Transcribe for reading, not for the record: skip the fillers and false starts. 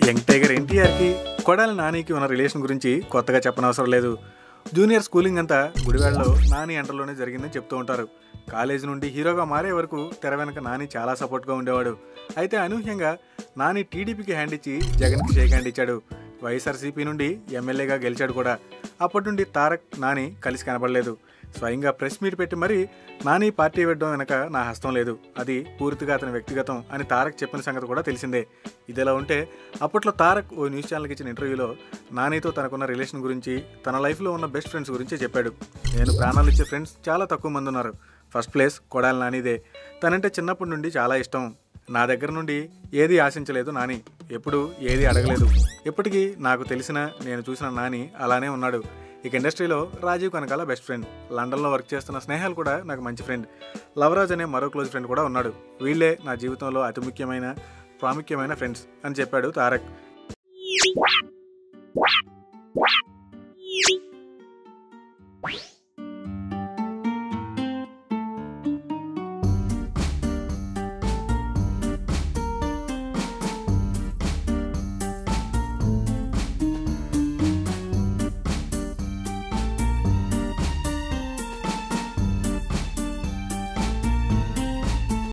Young tiger ఎన్టీఆర్కి కొడాలి నానికి ఉన్న రిలేషన్ గురించి కొత్తగా చెప్పనవసరం లేదు. జూనియర్ స్కూలింగ్ అంతా గుడివాడలో నాని అండర్లోనే జరిగిందని చెప్తూ ఉంటారు. కాలేజీ నుండి హీరోగా మారే వరకు తెర వెనక నాని చాలా సపోర్ట్గా ఉండేవాడు. అయితే అనూహ్యంగా నాని టీడీపీకి హ్యాండ్ ఇచ్చి జగన్కి షేక్ హ్యాండ్ ఇచ్చాడు. వైఎస్ఆర్సీపీ నుండి ఎమ్మెల్యేగా గెలిచాడు కూడా. అప్పటి నుండి తారక్ నాని కలిసి కనబడలేదు. స్వయంగా ప్రెస్ మీట్ పెట్టి మరీ నాని పార్టీ పెట్టడం వెనక నా హస్తం లేదు, అది పూర్తిగా అతని వ్యక్తిగతం అని తారక్ చెప్పిన సంగతి కూడా తెలిసిందే. ఇదిలా ఉంటే అప్పట్లో తారక్ ఓ న్యూస్ ఛానల్కి ఇచ్చిన ఇంటర్వ్యూలో నానితో తనకున్న రిలేషన్ గురించి, తన లైఫ్లో ఉన్న బెస్ట్ ఫ్రెండ్స్ గురించి చెప్పాడు. నేను ప్రాణాలు ఇచ్చే ఫ్రెండ్స్ చాలా తక్కువ మంది ఉన్నారు. ఫస్ట్ ప్లేస్ కొడాలి నానిదే. తనంటే చిన్నప్పటి నుండి చాలా ఇష్టం. నా దగ్గర నుండి ఏది ఆశించలేదు నాని, ఎప్పుడు ఏది అడగలేదు. ఇప్పటికీ నాకు తెలిసిన, నేను చూసిన నాని అలానే ఉన్నాడు. ఇక ఇండస్ట్రీలో రాజీవ్ కనకాల బెస్ట్ ఫ్రెండ్, లండన్లో వర్క్ చేస్తున్న స్నేహాలు కూడా నాకు మంచి ఫ్రెండ్, లవరాజ్ అనే మరో క్లోజ్ ఫ్రెండ్ కూడా ఉన్నాడు. వీళ్ళే నా జీవితంలో అతి ముఖ్యమైన ప్రాముఖ్యమైన ఫ్రెండ్స్ అని చెప్పాడు తారక్.